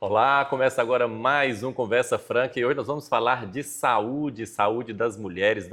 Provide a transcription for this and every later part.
Olá, começa agora mais um Conversa Franca e hoje nós vamos falar de saúde, saúde das mulheres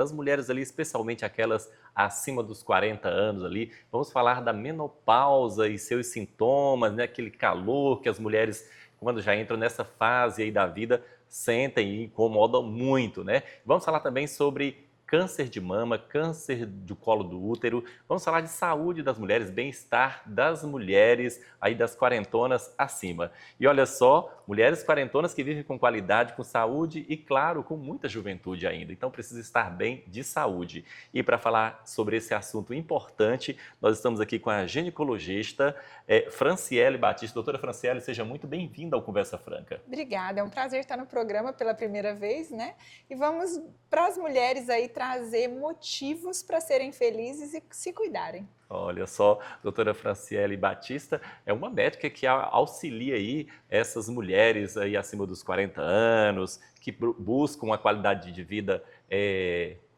ali, especialmente aquelas acima dos 40 anos ali. Vamos falar da menopausa e seus sintomas, né? Aquele calor que as mulheres, quando já entram nessa fase aí da vida, sentem e incomodam muito, né? Vamos falar também sobre câncer de mama, câncer do colo do útero. Vamos falar de saúde das mulheres, bem-estar das mulheres aí das quarentonas acima. E olha só, mulheres quarentonas que vivem com qualidade, com saúde e, claro, com muita juventude ainda. Então precisa estar bem de saúde. E para falar sobre esse assunto importante, nós estamos aqui com a ginecologista Franciele Batista. Doutora Franciele, seja muito bem-vinda ao Conversa Franca. Obrigada, é um prazer estar no programa pela primeira vez, né? E vamos para as mulheres aí trazer motivos para serem felizes e se cuidarem. Olha só, doutora Franciele Batista é uma médica que auxilia aí essas mulheres aí acima dos 40 anos, que buscam uma qualidade de vida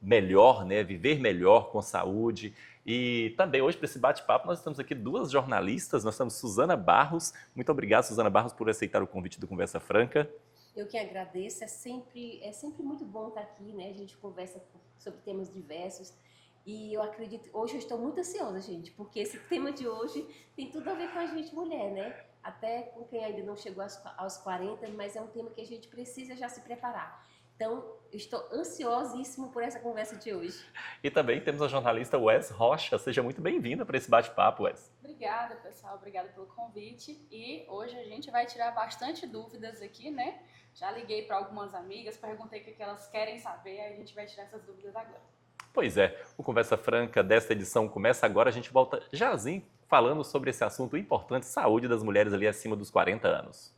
melhor, né? Viver melhor com saúde. E também hoje para esse bate-papo nós estamos aqui duas jornalistas, nós estamos Suzana Barros. Muito obrigado, Suzana Barros, por aceitar o convite do Conversa Franca. Eu que agradeço, é sempre muito bom estar aqui, né? A gente conversa sobre temas diversos e eu acredito, hoje eu estou muito ansiosa, gente, porque esse tema de hoje tem tudo a ver com a gente mulher, né? Até com quem ainda não chegou aos 40, mas é um tema que a gente precisa já se preparar. Então, eu estou ansiosíssimo por essa conversa de hoje. E também temos a jornalista Wes Rocha. Seja muito bem-vinda para esse bate-papo, Wes. Obrigada, pessoal. Obrigada pelo convite. E hoje a gente vai tirar bastante dúvidas aqui, né? Já liguei para algumas amigas, perguntei o que elas querem saber, aí a gente vai tirar essas dúvidas agora. Pois é, o Conversa Franca desta edição começa agora. A gente volta jazinho falando sobre esse assunto importante, saúde das mulheres ali acima dos 40 anos.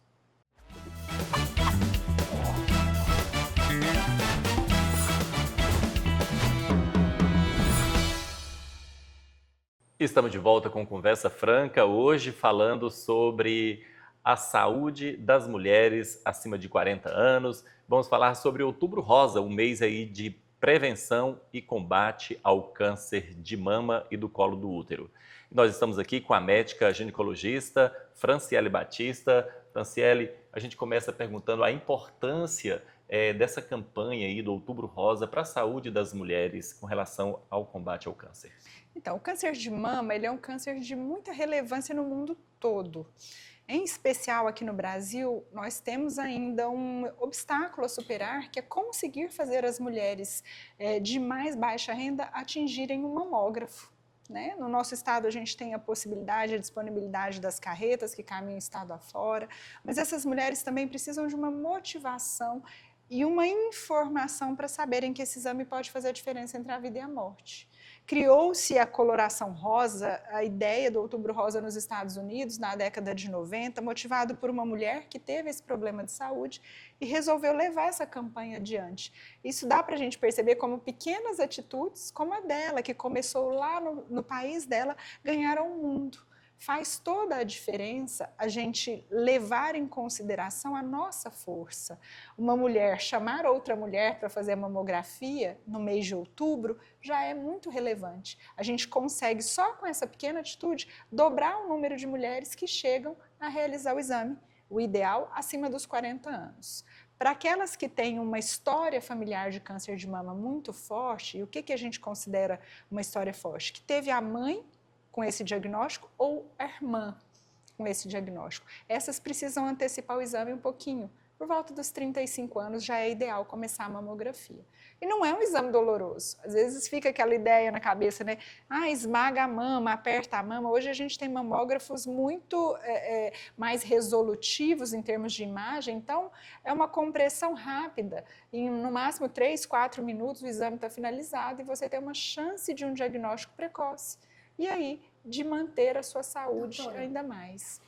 Estamos de volta com Conversa Franca, hoje falando sobre a saúde das mulheres acima de 40 anos. Vamos falar sobre Outubro Rosa, um mês aí de prevenção e combate ao câncer de mama e do colo do útero. Nós estamos aqui com a médica ginecologista Franciele Batista. Franciele, a gente começa perguntando a importância dessa campanha aí do Outubro Rosa para a saúde das mulheres com relação ao combate ao câncer. Então, o câncer de mama, ele é um câncer de muita relevância no mundo todo. Em especial aqui no Brasil, nós temos ainda um obstáculo a superar, que é conseguir fazer as mulheres de mais baixa renda atingirem um mamógrafo. Né? No nosso estado, a gente tem a possibilidade, a disponibilidade das carretas que caminham estado afora, mas essas mulheres também precisam de uma motivação e uma informação para saberem que esse exame pode fazer a diferença entre a vida e a morte. Criou-se a coloração rosa, a ideia do Outubro Rosa nos Estados Unidos, na década de 90, motivado por uma mulher que teve esse problema de saúde e resolveu levar essa campanha adiante. Isso dá para a gente perceber como pequenas atitudes, como a dela, que começou lá no país dela, ganharam o mundo. Faz toda a diferença a gente levar em consideração a nossa força. Uma mulher chamar outra mulher para fazer a mamografia no mês de outubro já é muito relevante. A gente consegue, só com essa pequena atitude, dobrar o número de mulheres que chegam a realizar o exame, o ideal acima dos 40 anos. Para aquelas que têm uma história familiar de câncer de mama muito forte, e o que a gente considera uma história forte? Que teve a mãe com esse diagnóstico ou a irmã com esse diagnóstico. Essas precisam antecipar o exame um pouquinho. Por volta dos 35 anos já é ideal começar a mamografia. E não é um exame doloroso. Às vezes fica aquela ideia na cabeça, né? Ah, esmaga a mama, aperta a mama. Hoje a gente tem mamógrafos muito mais resolutivos em termos de imagem, então é uma compressão rápida. Em no máximo 3, 4 minutos o exame está finalizado e você tem uma chance de um diagnóstico precoce. E aí, de manter a sua saúde Doutora, ainda mais.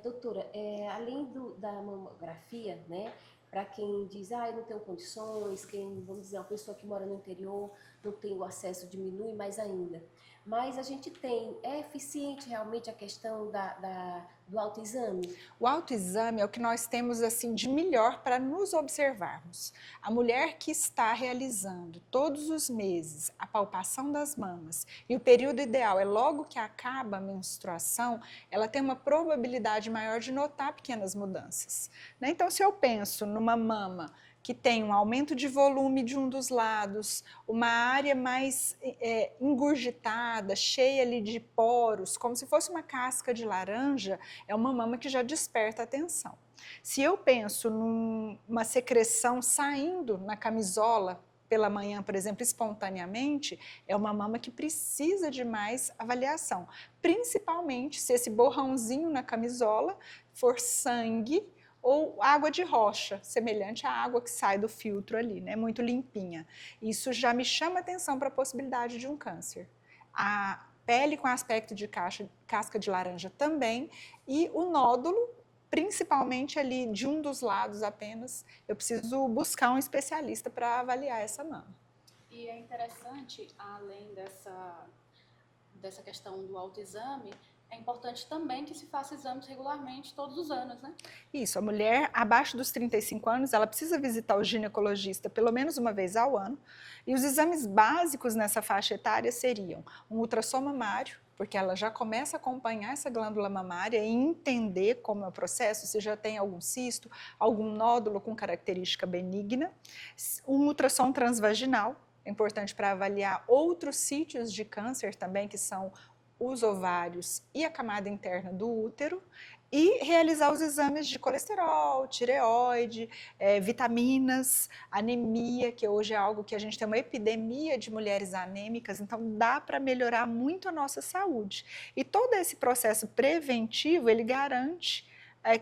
Doutora, além da mamografia, né? Para quem diz, eu não tenho condições, vamos dizer, uma pessoa que mora no interior, não tem o acesso, diminui mais ainda. Mas a gente é eficiente realmente a questão do autoexame? O autoexame é o que nós temos assim de melhor para nos observarmos. A mulher que está realizando todos os meses a palpação das mamas e o período ideal é logo que acaba a menstruação, ela tem uma probabilidade maior de notar pequenas mudanças, né? Então, se eu penso numa mama que tem um aumento de volume de um dos lados, uma área mais engurgitada, cheia ali de poros, como se fosse uma casca de laranja, é uma mama que já desperta a atenção. Se eu penso numa secreção saindo na camisola pela manhã, por exemplo, espontaneamente, é uma mama que precisa de mais avaliação, principalmente se esse borrãozinho na camisola for sangue ou água de rocha, semelhante à água que sai do filtro ali, né? Muito limpinha. Isso já me chama atenção para a possibilidade de um câncer. A pele com aspecto de casca de laranja também, e o nódulo, principalmente ali de um dos lados apenas, eu preciso buscar um especialista para avaliar essa mama. E é interessante, além dessa questão do autoexame, é importante também que se faça exames regularmente todos os anos, né? Isso, a mulher abaixo dos 35 anos, ela precisa visitar o ginecologista pelo menos uma vez ao ano, e os exames básicos nessa faixa etária seriam um ultrassom mamário, porque ela já começa a acompanhar essa glândula mamária e entender como é o processo, se já tem algum cisto, algum nódulo com característica benigna, um ultrassom transvaginal, é importante para avaliar outros sítios de câncer também, que são os ovários e a camada interna do útero, e realizar os exames de colesterol, tireoide, vitaminas, anemia, que hoje é algo que a gente tem uma epidemia de mulheres anêmicas, então dá para melhorar muito a nossa saúde. E todo esse processo preventivo, ele garante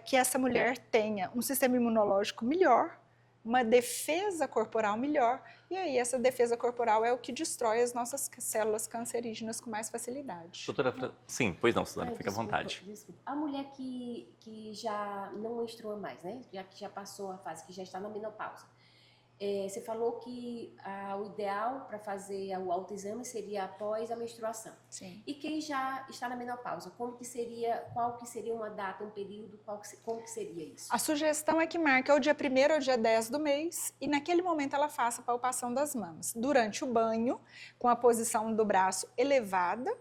que essa mulher tenha um sistema imunológico melhor, uma defesa corporal melhor, e aí essa defesa corporal é o que destrói as nossas células cancerígenas com mais facilidade. Doutora, sim, pois não, Suzana, fica à vontade. Desculpa. A mulher que já não menstrua mais, né? Que já passou a fase, que já está na menopausa. Você falou que o ideal para fazer o autoexame seria após a menstruação. Sim. E quem já está na menopausa, qual que seria uma data, um período, como que seria isso? A sugestão é que marque ou dia 1º ou dia 10 do mês e naquele momento ela faça a palpação das mamas. Durante o banho, com a posição do braço elevada,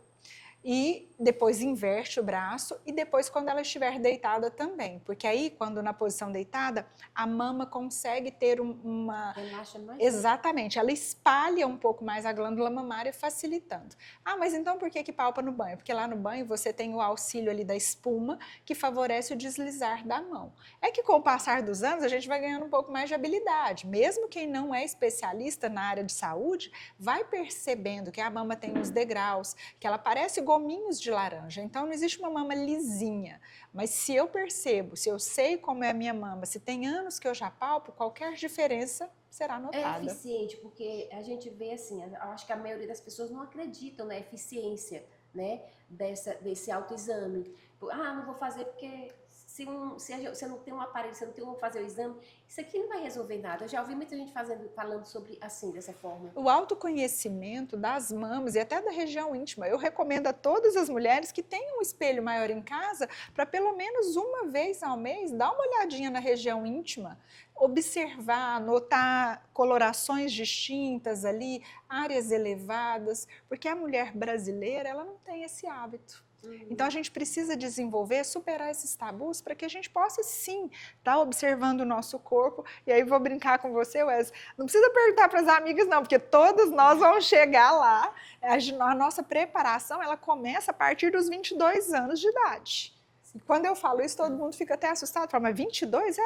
e depois inverte o braço e depois quando ela estiver deitada também, porque aí quando na posição deitada a mama consegue ter Relaxa mais? Exatamente, ela espalha um pouco mais a glândula mamária, facilitando. Ah, mas então por que palpa no banho? Porque lá no banho você tem o auxílio ali da espuma que favorece o deslizar da mão. É que com o passar dos anos a gente vai ganhando um pouco mais de habilidade, mesmo quem não é especialista na área de saúde vai percebendo que a mama tem uns degraus, que ela parece gominhos de laranja, então não existe uma mama lisinha, mas se eu percebo, se eu sei como é a minha mama, se tem anos que eu já palpo, qualquer diferença será notada. É eficiente, porque a gente vê assim, eu acho que a maioria das pessoas não acreditam na eficiência, né, desse autoexame. Não vou fazer porque se você não tem um aparelho, você não tem como fazer o exame, isso aqui não vai resolver nada. Eu já ouvi muita gente falando sobre assim, dessa forma. O autoconhecimento das mamas e até da região íntima, eu recomendo a todas as mulheres que tenham um espelho maior em casa para pelo menos uma vez ao mês dar uma olhadinha na região íntima, observar, notar colorações distintas ali, áreas elevadas, porque a mulher brasileira ela não tem esse hábito. Então a gente precisa desenvolver, superar esses tabus para que a gente possa sim estar observando o nosso corpo. E aí vou brincar com você, Wesley, não precisa perguntar para as amigas não, porque todos nós vamos chegar lá. A nossa preparação ela começa a partir dos 22 anos de idade. E quando eu falo isso, todo mundo fica até assustado, fala, mas 22?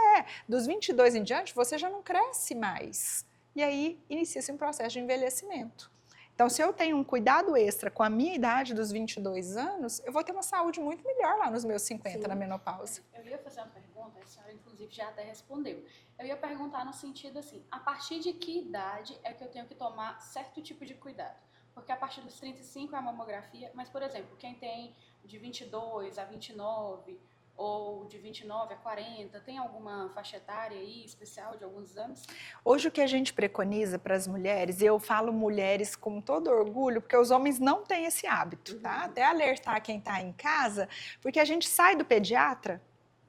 Dos 22 em diante você já não cresce mais. E aí inicia-se um processo de envelhecimento. Então, se eu tenho um cuidado extra com a minha idade dos 22 anos, eu vou ter uma saúde muito melhor lá nos meus 50, Sim. na menopausa. Eu ia fazer uma pergunta, a senhora inclusive já até respondeu. Eu ia perguntar no sentido assim, a partir de que idade é que eu tenho que tomar certo tipo de cuidado? Porque a partir dos 35 é a mamografia, mas, por exemplo, quem tem de 22 a 29 ou de 29 a 40? Tem alguma faixa etária aí especial de alguns exames? Hoje o que a gente preconiza para as mulheres, e eu falo mulheres com todo orgulho, porque os homens não têm esse hábito, tá? Até alertar quem está em casa, porque a gente sai do pediatra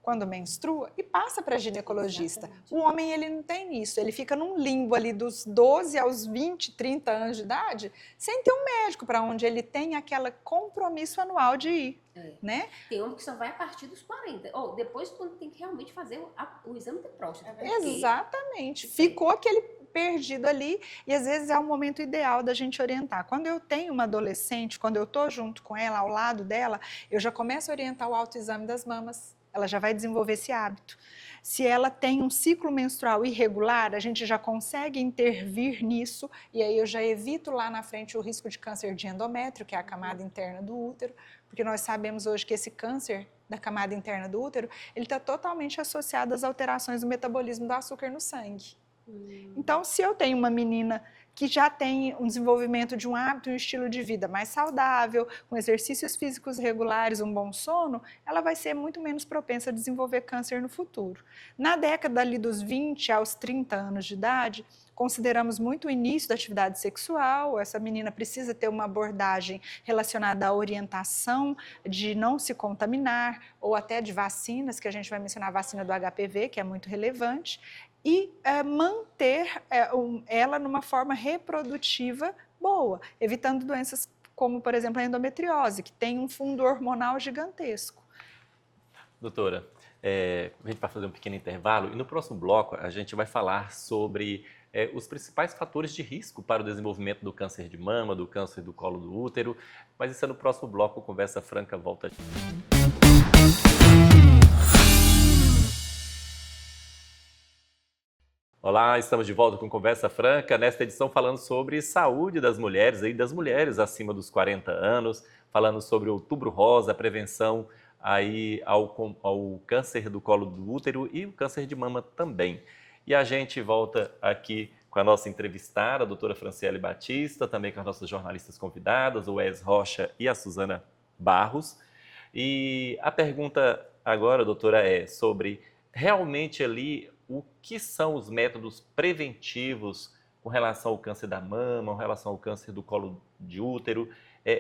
quando menstrua e passa para ginecologista. Exatamente. O homem, ele não tem isso, ele fica num limbo ali dos 12 aos 20, 30 anos de idade, sem ter um médico para onde ele tem aquele compromisso anual de ir, né? Tem homem que só vai a partir dos 40, ou depois quando tem que realmente fazer o exame de próstata. porque- Exatamente. Ficou aquele perdido ali e às vezes é o momento ideal da gente orientar. Quando eu tenho uma adolescente, quando eu estou junto com ela, ao lado dela, eu já começo a orientar o autoexame das mamas. Ela já vai desenvolver esse hábito. Se ela tem um ciclo menstrual irregular, a gente já consegue intervir nisso e aí eu já evito lá na frente o risco de câncer de endométrio, que é a camada interna do útero, porque nós sabemos hoje que esse câncer da camada interna do útero, ele está totalmente associado às alterações do metabolismo do açúcar no sangue. Então, se eu tenho uma menina que já tem um desenvolvimento de um hábito e um estilo de vida mais saudável, com exercícios físicos regulares, um bom sono, ela vai ser muito menos propensa a desenvolver câncer no futuro. Na década ali dos 20 aos 30 anos de idade, consideramos muito o início da atividade sexual, essa menina precisa ter uma abordagem relacionada à orientação de não se contaminar, ou até de vacinas, que a gente vai mencionar a vacina do HPV, que é muito relevante, e manter ela numa forma reprodutiva boa, evitando doenças como, por exemplo, a endometriose, que tem um fundo hormonal gigantesco. Doutora, a gente vai fazer um pequeno intervalo e no próximo bloco a gente vai falar sobre os principais fatores de risco para o desenvolvimento do câncer de mama, do câncer do colo do útero, mas isso é no próximo bloco, Conversa Franca volta. Olá, estamos de volta com Conversa Franca, nesta edição falando sobre saúde das mulheres, aí, das mulheres acima dos 40 anos, falando sobre o Outubro Rosa, a prevenção aí ao câncer do colo do útero e o câncer de mama também. E a gente volta aqui com a nossa entrevistada, a doutora Franciele Batista, também com as nossas jornalistas convidadas, o Wes Rocha e a Suzana Barros. E a pergunta agora, doutora, é sobre realmente ali o que são os métodos preventivos com relação ao câncer da mama, com relação ao câncer do colo de útero,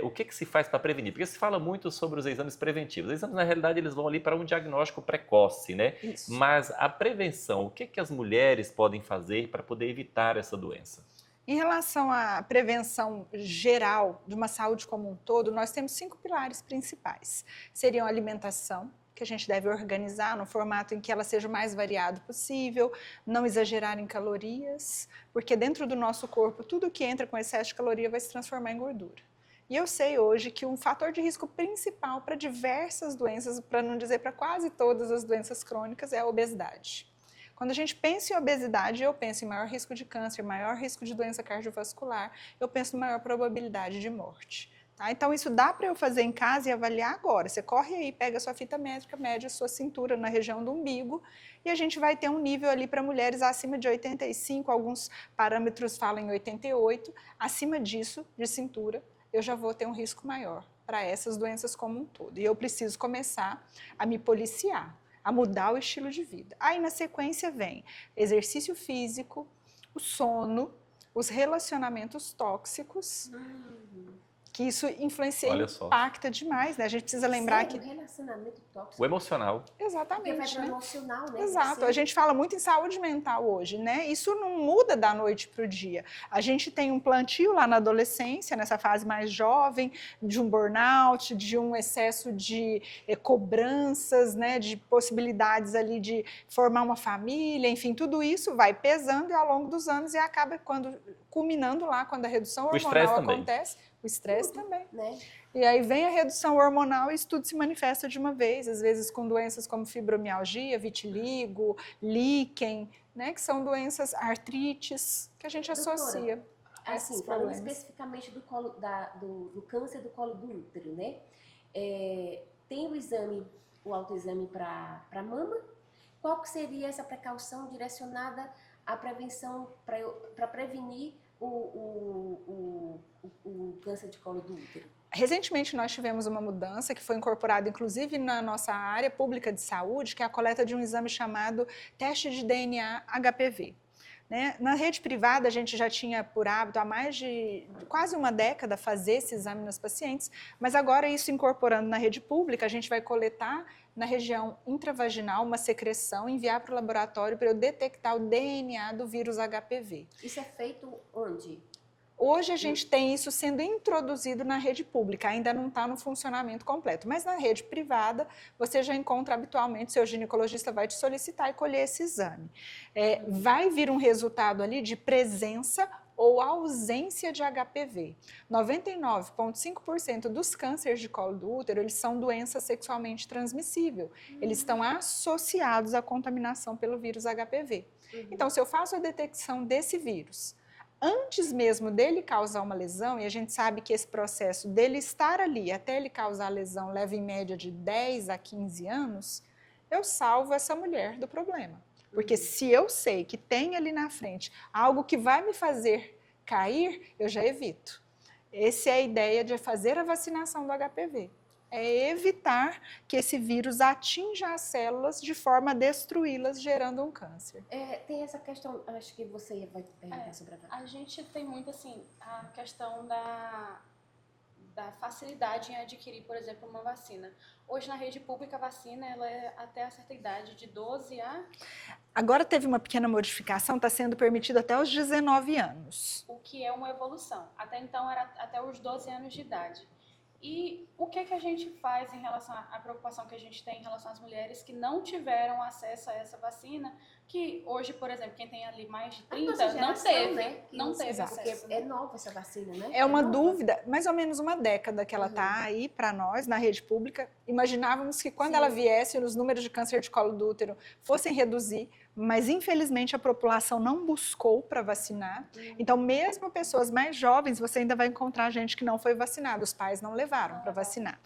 o que se faz para prevenir? Porque se fala muito sobre os exames preventivos. Os exames, na realidade, eles vão ali para um diagnóstico precoce, né? Isso. Mas a prevenção, o que as mulheres podem fazer para poder evitar essa doença? Em relação à prevenção geral de uma saúde como um todo, nós temos 5 pilares principais. Seriam a alimentação, que a gente deve organizar no formato em que ela seja o mais variado possível, não exagerar em calorias, porque dentro do nosso corpo, tudo que entra com excesso de caloria vai se transformar em gordura. E eu sei hoje que um fator de risco principal para diversas doenças, para não dizer para quase todas as doenças crônicas, é a obesidade. Quando a gente pensa em obesidade, eu penso em maior risco de câncer, maior risco de doença cardiovascular, eu penso em maior probabilidade de morte. Tá? Então, isso dá para eu fazer em casa e avaliar agora. Você corre aí, pega a sua fita métrica, mede a sua cintura na região do umbigo e a gente vai ter um nível ali para mulheres acima de 85, alguns parâmetros falam em 88, acima disso, de cintura, eu já vou ter um risco maior para essas doenças como um todo. E eu preciso começar a me policiar, a mudar o estilo de vida. Aí na sequência vem exercício físico, o sono, os relacionamentos tóxicos, que isso influencia e impacta demais, né? A gente precisa lembrar que... relacionamento tóxico. O emocional. Exatamente, Porque vai pro né? emocional, né? Exato, a gente fala muito em saúde mental hoje, né? Isso não muda da noite para o dia. A gente tem um plantio lá na adolescência, nessa fase mais jovem, de um burnout, de um excesso de cobranças, né? De possibilidades ali de formar uma família, enfim, tudo isso vai pesando e ao longo dos anos e acaba culminando lá, quando a redução hormonal acontece. O estresse também. Né? E aí vem a redução hormonal e isso tudo se manifesta de uma vez, às vezes com doenças como fibromialgia, vitiligo, líquen, né, que são doenças, artrites, que a gente associa a esses Assim, falando problemas. especificamente do câncer do colo do útero, né? Tem o autoexame para mama. Qual que seria essa precaução direcionada à prevenção, para prevenir o câncer de colo do útero? Recentemente nós tivemos uma mudança que foi incorporada inclusive na nossa área pública de saúde, que é a coleta de um exame chamado teste de DNA HPV. Né? Na rede privada, a gente já tinha por hábito há mais de quase uma década fazer esse exame nos pacientes, mas agora isso incorporando na rede pública, a gente vai coletar na região intravaginal uma secreção, enviar para o laboratório para eu detectar o DNA do vírus HPV. Isso é feito onde? Hoje a gente tem isso sendo introduzido na rede pública, ainda não está no funcionamento completo, mas na rede privada você já encontra habitualmente, seu ginecologista vai te solicitar e colher esse exame. Vai vir um resultado ali de presença ou ausência de HPV. 99,5% dos cânceres de colo do útero, eles são doença sexualmente transmissível. Eles estão associados à contaminação pelo vírus HPV. Então, se eu faço a detecção desse vírus, antes mesmo dele causar uma lesão, e a gente sabe que esse processo dele estar ali até ele causar a lesão leva em média de 10 a 15 anos, eu salvo essa mulher do problema. Porque se eu sei que tem ali na frente algo que vai me fazer cair, eu já evito. Essa é a ideia de fazer a vacinação do HPV. É evitar que esse vírus atinja as células de forma a destruí-las, gerando um câncer. Tem essa questão, acho que você vai perguntar sobre a gente tem muito assim, a questão da facilidade em adquirir, por exemplo, uma vacina. Hoje na rede pública a vacina ela é até a certa idade, de 12 a... Agora teve uma pequena modificação, está sendo permitido até os 19 anos. O que é uma evolução. Até então era até os 12 anos de idade. E o que a gente faz em relação à preocupação que a gente tem em relação às mulheres que não tiveram acesso a essa vacina, que hoje, por exemplo, quem tem ali mais de 30 não teve, né? Não teve Porque acesso. é nova essa vacina, né? É uma dúvida, mais ou menos uma década que ela está aí para nós, na rede pública. Imaginávamos que quando ela viesse, os números de câncer de colo do útero fossem reduzir, mas infelizmente a população não buscou para vacinar. Então, mesmo pessoas mais jovens, você ainda vai encontrar gente que não foi vacinada, os pais não levaram para vacinar.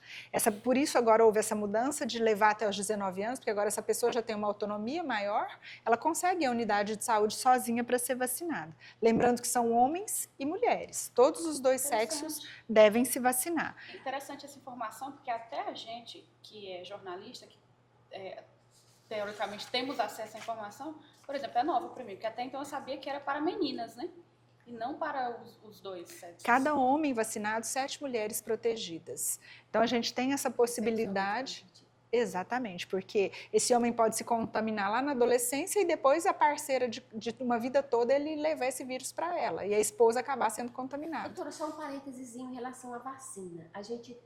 Por isso agora houve essa mudança de levar até os 19 anos, porque agora essa pessoa já tem uma autonomia maior, ela consegue ir à unidade de saúde sozinha para ser vacinada. Lembrando que são homens e mulheres, todos os dois sexos devem se vacinar. É interessante essa informação, porque até a gente que é jornalista, que teoricamente temos acesso à informação, por exemplo, é nova para mim, porque até então eu sabia que era para meninas, né? E não para os dois sexos. Cada homem vacinado, 7 mulheres protegidas. Então a gente tem essa possibilidade. Exatamente, porque esse homem pode se contaminar lá na adolescência e depois a parceira de uma vida toda ele levar esse vírus para ela e a esposa acabar sendo contaminada. Doutora, só um parênteses em relação à vacina. A gente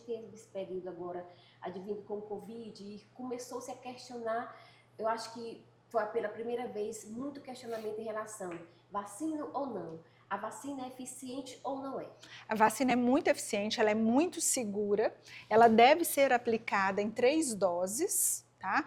teve esse período agora advindo com o Covid e começou-se a questionar, eu acho que foi pela primeira vez, muito questionamento em relação vacina ou não. A vacina é eficiente ou não é? A vacina é muito eficiente, ela é muito segura, ela deve ser aplicada em 3 doses, tá?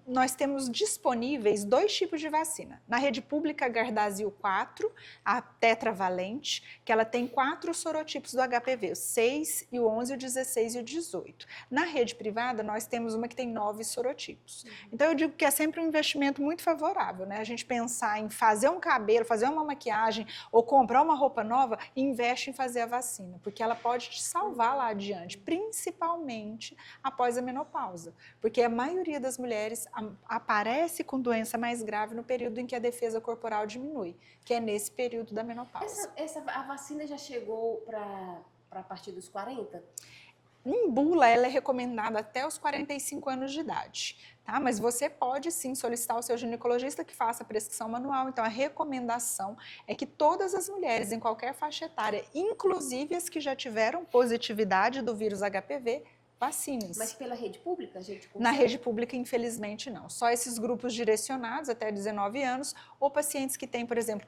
Nós temos disponíveis 2 tipos de vacina. Na rede pública, a Gardasil 4, a tetravalente, que ela tem 4 sorotipos do HPV, o 6, o 11, o 16 e o 18. Na rede privada, nós temos uma que tem 9 sorotipos. Então, eu digo que é sempre um investimento muito favorável, né? A gente pensar em fazer um cabelo, fazer uma maquiagem ou comprar uma roupa nova, investe em fazer a vacina, porque ela pode te salvar lá adiante, principalmente após a menopausa, porque a maioria das mulheres aparece com doença mais grave no período em que a defesa corporal diminui, que é nesse período da menopausa. A vacina já chegou para a partir dos 40? Em bula, ela é recomendada até os 45 anos de idade, tá? Mas você pode sim solicitar ao seu ginecologista que faça a prescrição manual. Então, a recomendação é que todas as mulheres em qualquer faixa etária, inclusive as que já tiveram positividade do vírus HPV, vacinem-se. Mas pela rede pública, a gente consegue? Na rede pública, infelizmente, não. Só esses grupos direcionados até 19 anos ou pacientes que têm, por exemplo,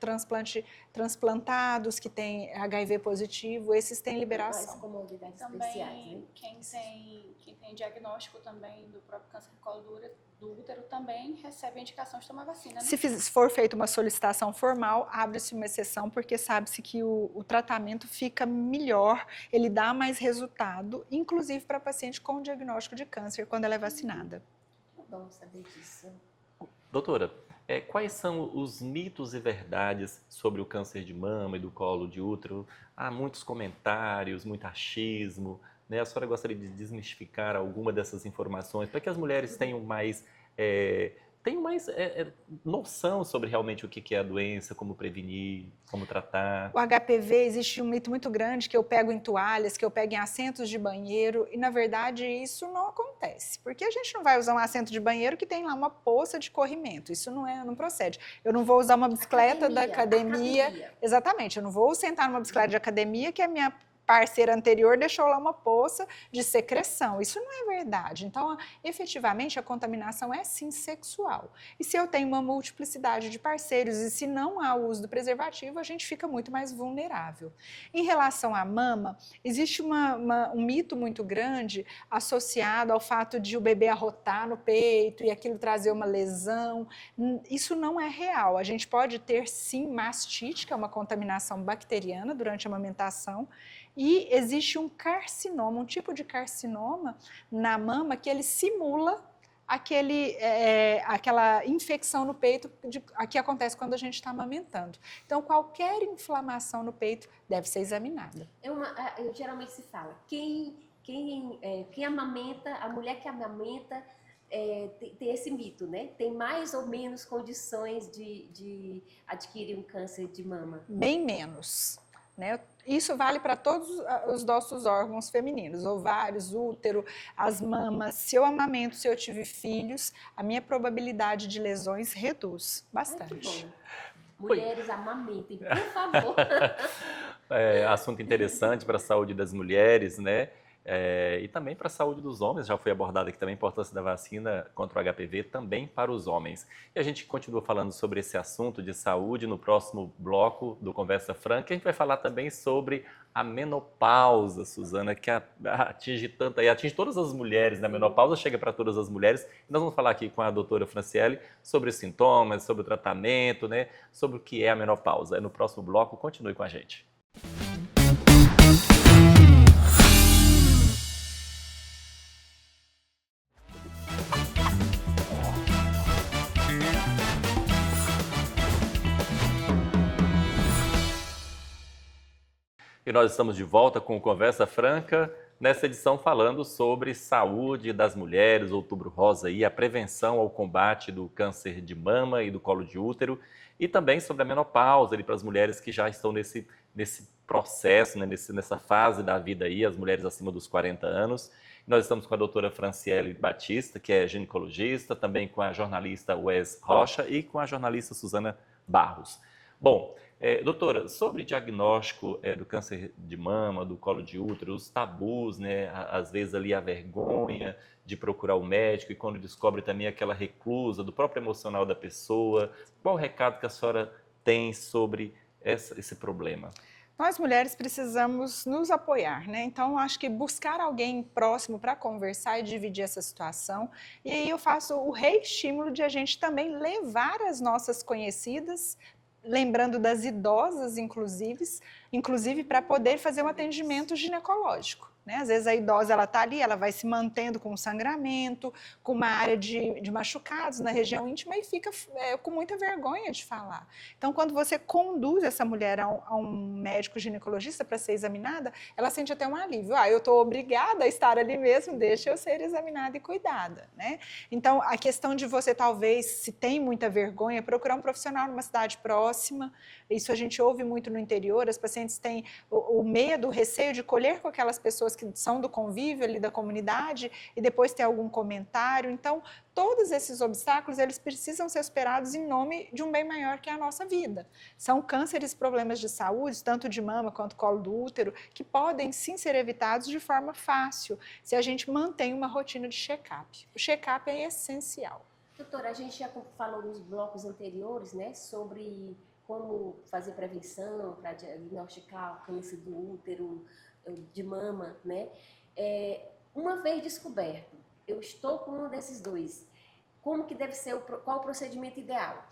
transplantados, que têm HIV positivo, esses têm liberação. Mais comorbidades Também especiais, né? quem tem diagnóstico também do próprio câncer de colo do útero também recebe a indicação de tomar vacina, né? Se for feita uma solicitação formal, abre-se uma exceção, porque sabe-se que o tratamento fica melhor, ele dá mais resultado, inclusive para paciente com diagnóstico de câncer, quando ela é vacinada. É bom saber disso. Doutora, Quais são os mitos e verdades sobre o câncer de mama e do colo de útero? Há muitos comentários, muito achismo, né? A senhora gostaria de desmistificar alguma dessas informações para que as mulheres é, tenham mais noção sobre realmente o que é a doença, como prevenir, como tratar? O HPV, existe um mito muito grande que eu pego em toalhas, que eu pego em assentos de banheiro, e na verdade isso não acontece, porque a gente não vai usar um assento de banheiro que tem lá uma poça de corrimento, isso não procede. Eu não vou usar uma bicicleta da academia, exatamente, eu não vou sentar numa bicicleta de academia que a minha parceira anterior deixou lá uma poça de secreção. Isso não é verdade. Então, efetivamente, a contaminação é sim sexual. E se eu tenho uma multiplicidade de parceiros e se não há o uso do preservativo, a gente fica muito mais vulnerável. Em relação à mama, existe um mito muito grande associado ao fato de o bebê arrotar no peito e aquilo trazer uma lesão. Isso não é real. A gente pode ter sim mastite, que é uma contaminação bacteriana durante a amamentação, e existe um carcinoma, um tipo de carcinoma na mama que ele simula aquela infecção no peito que acontece quando a gente está amamentando. Então, qualquer inflamação no peito deve ser examinada. Geralmente se fala, quem amamenta, a mulher que amamenta, tem esse mito, né? Tem mais ou menos condições de adquirir um câncer de mama? Bem menos, né? Isso vale para todos os nossos órgãos femininos, ovários, útero, as mamas. Se eu amamento, se eu tive filhos, a minha probabilidade de lesões reduz bastante. Mulheres, amamentem, por favor. Assunto interessante para a saúde das mulheres, né? E também para a saúde dos homens, já foi abordada aqui também a importância da vacina contra o HPV também para os homens. E a gente continua falando sobre esse assunto de saúde no próximo bloco do Conversa Franca. A gente vai falar também sobre a menopausa, Suzana, que atinge todas as mulheres, né? A menopausa chega para todas as mulheres. E nós vamos falar aqui com a doutora Franciele sobre os sintomas, sobre o tratamento, né? Sobre o que é a menopausa. No próximo bloco, continue com a gente. E nós estamos de volta com Conversa Franca, nessa edição falando sobre saúde das mulheres, Outubro Rosa e a prevenção ao combate do câncer de mama e do colo de útero, e também sobre a menopausa para as mulheres que já estão nesse processo, né, nessa fase da vida aí, as mulheres acima dos 40 anos. Nós estamos com a doutora Franciele Batista, que é ginecologista, também com a jornalista Wes Rocha e com a jornalista Suzana Barros. Bom, doutora, sobre diagnóstico do câncer de mama, do colo de útero, os tabus, né, às vezes ali a vergonha de procurar o médico e quando descobre também aquela reclusa do próprio emocional da pessoa, qual o recado que a senhora tem sobre esse problema? Nós mulheres precisamos nos apoiar, né? Então, acho que buscar alguém próximo para conversar e dividir essa situação. E aí eu faço o reestímulo de a gente também levar as nossas conhecidas, lembrando das idosas, inclusive para poder fazer um atendimento ginecológico. Né? Às vezes a idosa está ali, ela vai se mantendo com sangramento, com uma área de machucados na região íntima e fica com muita vergonha de falar. Então, quando você conduz essa mulher a um médico ginecologista para ser examinada, ela sente até um alívio. Eu estou obrigada a estar ali mesmo, deixa eu ser examinada e cuidada. Né? Então, a questão de você talvez, se tem muita vergonha, procurar um profissional numa cidade próxima. Isso a gente ouve muito no interior, as pacientes têm o medo, o receio de colher com aquelas pessoas que são do convívio ali da comunidade e depois ter algum comentário. Então, todos esses obstáculos, eles precisam ser superados em nome de um bem maior que é a nossa vida. São cânceres, problemas de saúde, tanto de mama quanto colo do útero, que podem sim ser evitados de forma fácil, se a gente mantém uma rotina de check-up. O check-up é essencial. Doutora, a gente já falou nos blocos anteriores, né, sobre como fazer prevenção para diagnosticar o câncer do útero, de mama, né? Uma vez descoberto, eu estou com um desses dois, como que deve ser, qual o procedimento ideal?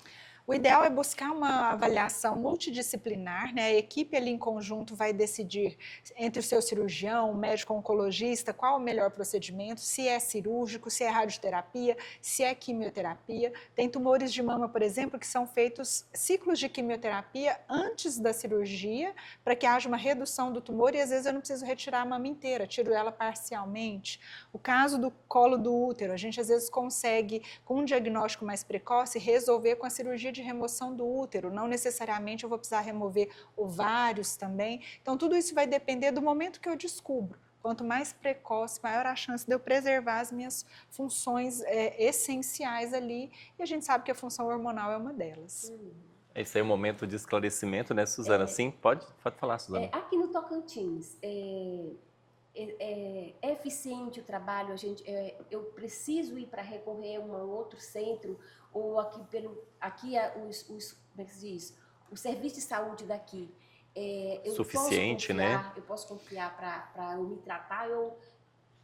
O ideal é buscar uma avaliação multidisciplinar, né? A equipe ali em conjunto vai decidir entre o seu cirurgião, o médico oncologista, qual o melhor procedimento, se é cirúrgico, se é radioterapia, se é quimioterapia. Tem tumores de mama, por exemplo, que são feitos ciclos de quimioterapia antes da cirurgia, para que haja uma redução do tumor e às vezes eu não preciso retirar a mama inteira, tiro ela parcialmente. O caso do colo do útero, a gente às vezes consegue, com um diagnóstico mais precoce, resolver com a cirurgia de remoção do útero, não necessariamente eu vou precisar remover ovários também. Então, tudo isso vai depender do momento que eu descubro. Quanto mais precoce, maior a chance de eu preservar as minhas funções essenciais ali. E a gente sabe que a função hormonal é uma delas. Esse aí é um momento de esclarecimento, né, Suzana? Sim, pode falar, Suzana. Aqui no Tocantins, é eficiente o trabalho? Eu preciso ir para recorrer a um outro centro? Ou como é que se diz? O serviço de saúde daqui, Suficiente, né? Eu posso confiar para eu me tratar, eu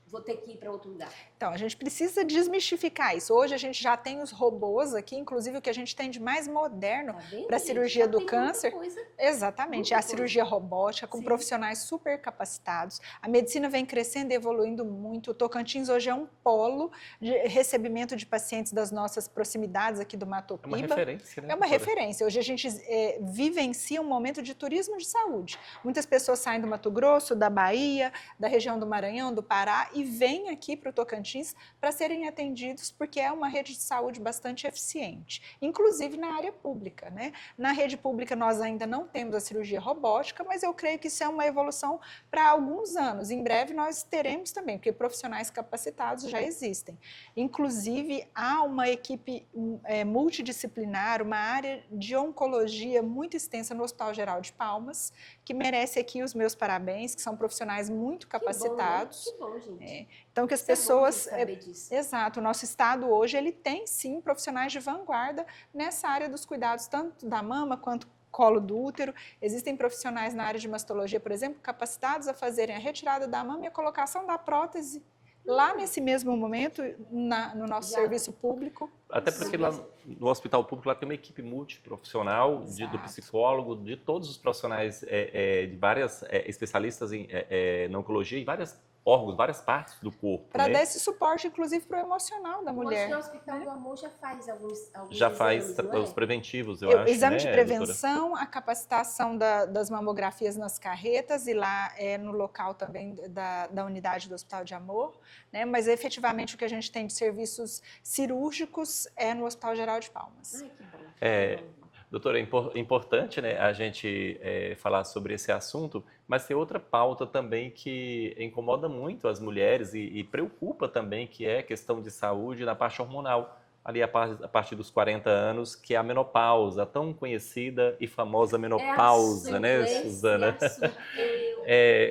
vou ter que ir para outro lugar? Então, a gente precisa desmistificar isso. Hoje a gente já tem os robôs aqui, inclusive o que a gente tem de mais moderno para a cirurgia do câncer. Exatamente, a cirurgia robótica com profissionais super capacitados. A medicina vem crescendo e evoluindo muito. O Tocantins hoje é um polo de recebimento de pacientes das nossas proximidades aqui do Mato Piba. É uma referência, né? É uma referência. Hoje a gente vivencia um momento de turismo de saúde. Muitas pessoas saem do Mato Grosso, da Bahia, da região do Maranhão, do Pará e vêm aqui para o Tocantins para serem atendidos, porque é uma rede de saúde bastante eficiente, inclusive na área pública, né? Na rede pública nós ainda não temos a cirurgia robótica, mas eu creio que isso é uma evolução para alguns anos. Em breve nós teremos também, porque profissionais capacitados já existem. Inclusive há uma equipe multidisciplinar, uma área de oncologia muito extensa no Hospital Geral de Palmas, que merece aqui os meus parabéns, que são profissionais muito capacitados. Que bom, gente. Então que as pessoas... Exato, o nosso estado hoje ele tem sim profissionais de vanguarda nessa área dos cuidados, tanto da mama quanto colo do útero. Existem profissionais na área de mastologia, por exemplo, capacitados a fazerem a retirada da mama e a colocação da prótese lá nesse mesmo momento, no nosso serviço público. Até porque lá no hospital público lá tem uma equipe multiprofissional, do psicólogo, de todos os profissionais, de várias especialistas na oncologia e vários órgãos, várias partes do corpo. Para dar esse suporte, inclusive, para o emocional da mulher. O Hospital do Amor já faz alguns já faz exames, os preventivos, eu acho, exame né, de prevenção, a capacitação das mamografias nas carretas e lá no local também da unidade do Hospital de Amor, né? Mas efetivamente o que a gente tem de serviços cirúrgicos é no Hospital Geral de Palmas. Ai, que bom. Doutora, é importante, né, a gente falar sobre esse assunto, mas tem outra pauta também que incomoda muito as mulheres e preocupa também, que é a questão de saúde na parte hormonal, ali a partir dos 40 anos, que é a menopausa, a tão conhecida e famosa menopausa, né, Suzana?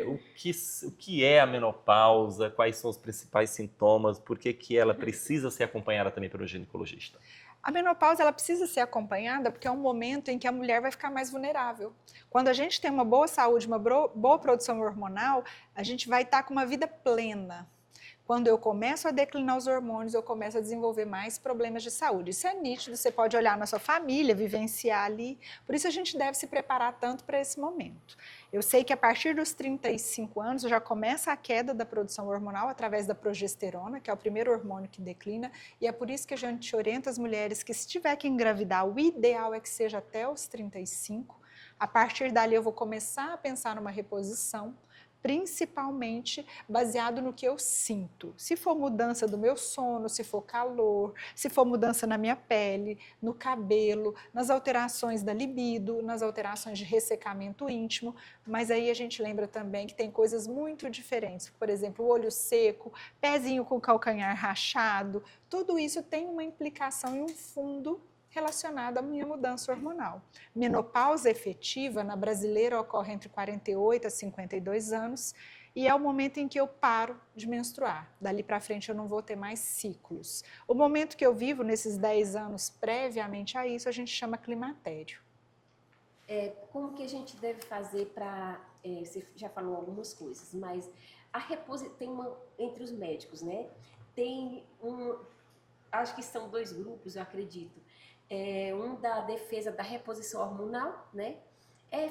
O que é a menopausa, quais são os principais sintomas, por que ela precisa ser acompanhada também pelo ginecologista? A menopausa ela precisa ser acompanhada porque é um momento em que a mulher vai ficar mais vulnerável. Quando a gente tem uma boa saúde, uma boa produção hormonal, a gente vai estar com uma vida plena. Quando eu começo a declinar os hormônios, eu começo a desenvolver mais problemas de saúde. Isso é nítido, você pode olhar na sua família, vivenciar ali. Por isso a gente deve se preparar tanto para esse momento. Eu sei que a partir dos 35 anos já começa a queda da produção hormonal através da progesterona, que é o primeiro hormônio que declina, e é por isso que a gente orienta as mulheres que se tiver que engravidar, o ideal é que seja até os 35. A partir dali eu vou começar a pensar numa reposição, principalmente baseado no que eu sinto. Se for mudança do meu sono, se for calor, se for mudança na minha pele, no cabelo, nas alterações da libido, nas alterações de ressecamento íntimo, mas aí a gente lembra também que tem coisas muito diferentes, por exemplo, o olho seco, pezinho com calcanhar rachado, tudo isso tem uma implicação e um fundo relacionada à minha mudança hormonal. Menopausa efetiva na brasileira ocorre entre 48 a 52 anos e é o momento em que eu paro de menstruar. Dali para frente eu não vou ter mais ciclos. O momento que eu vivo nesses 10 anos previamente a isso a gente chama climatério. Como que a gente deve fazer para... você já falou algumas coisas, mas tem entre os médicos, né? Tem acho que são 2 grupos, eu acredito. da defesa da reposição hormonal, né? É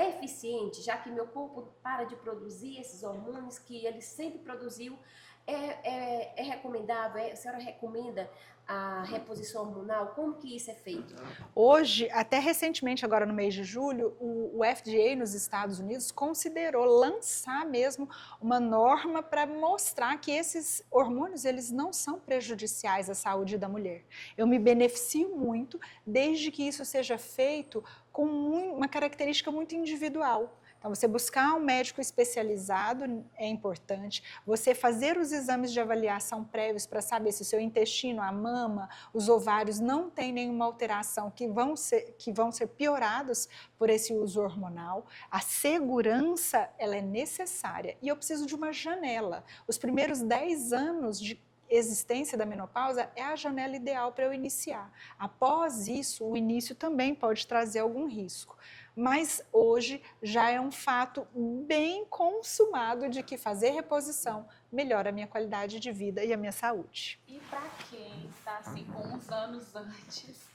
eficiente, já que meu corpo para de produzir esses hormônios que ele sempre produziu. É recomendável? A senhora recomenda a reposição hormonal? Como que isso é feito? Hoje, até recentemente, agora no mês de julho, o FDA nos Estados Unidos considerou lançar mesmo uma norma para mostrar que esses hormônios eles não são prejudiciais à saúde da mulher. Eu me beneficio muito desde que isso seja feito com uma característica muito individual. Então, você buscar um médico especializado é importante, você fazer os exames de avaliação prévios para saber se o seu intestino, a mama, os ovários não têm nenhuma alteração que vão ser piorados por esse uso hormonal. A segurança, ela é necessária e eu preciso de uma janela. Os primeiros 10 anos de existência da menopausa é a janela ideal para eu iniciar. Após isso, o início também pode trazer algum risco. Mas hoje já é um fato bem consumado de que fazer reposição melhora a minha qualidade de vida e a minha saúde. E para quem está assim com uns anos antes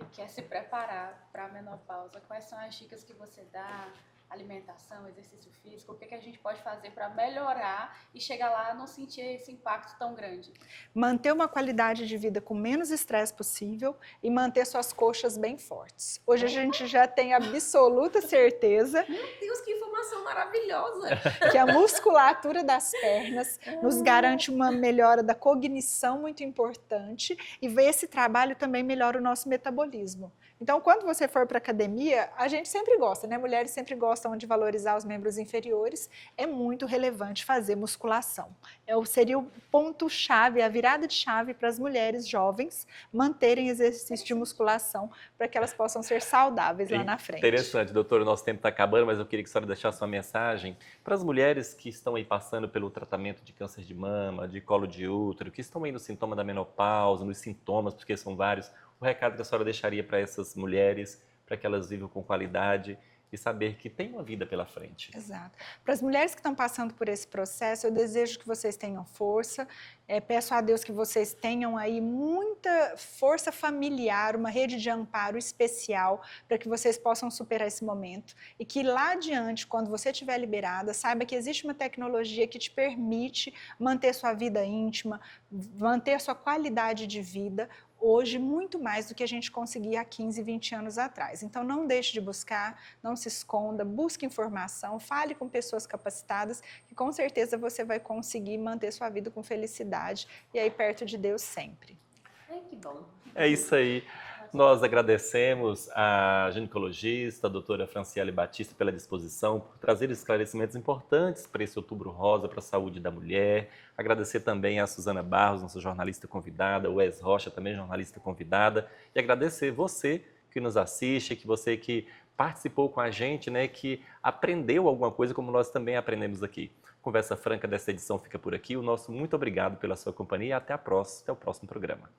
e quer se preparar para a menopausa, quais são as dicas que você dá? Alimentação, exercício físico, o que a gente pode fazer para melhorar e chegar lá e não sentir esse impacto tão grande? Manter uma qualidade de vida com menos estresse possível e manter suas coxas bem fortes. Hoje a gente já tem absoluta certeza Meu Deus, que informação maravilhosa! que a musculatura das pernas nos garante uma melhora da cognição muito importante e esse trabalho também melhora o nosso metabolismo. Então, quando você for para a academia, a gente sempre gosta, né? Mulheres sempre gostam de valorizar os membros inferiores. É muito relevante fazer musculação. Seria o ponto-chave, a virada de chave para as mulheres jovens manterem exercício de musculação para que elas possam ser saudáveis lá na frente. Interessante, doutor. O nosso tempo está acabando, mas eu queria que a senhora deixasse uma mensagem para as mulheres que estão aí passando pelo tratamento de câncer de mama, de colo de útero, que estão aí no sintoma da menopausa, nos sintomas, porque são vários. O recado que a senhora deixaria para essas mulheres, para que elas vivam com qualidade e saber que tem uma vida pela frente. Exato. Para as mulheres que estão passando por esse processo, eu desejo que vocês tenham força, peço a Deus que vocês tenham aí muita força familiar, uma rede de amparo especial para que vocês possam superar esse momento e que lá adiante, quando você estiver liberada, saiba que existe uma tecnologia que te permite manter sua vida íntima, manter sua qualidade de vida, hoje muito mais do que a gente conseguia há 15, 20 anos atrás. Então não deixe de buscar, não se esconda, busque informação, fale com pessoas capacitadas, que com certeza você vai conseguir manter sua vida com felicidade e aí perto de Deus sempre. Ai, que bom. É isso aí. Nós agradecemos a ginecologista, a doutora Franciele Batista, pela disposição, por trazer esclarecimentos importantes para esse Outubro Rosa, para a saúde da mulher. Agradecer também a Suzana Barros, nossa jornalista convidada, o Wes Rocha, também jornalista convidada. E agradecer você que nos assiste, que você que participou com a gente, né, que aprendeu alguma coisa, como nós também aprendemos aqui. Conversa Franca dessa edição fica por aqui. O nosso muito obrigado pela sua companhia e até o próximo programa.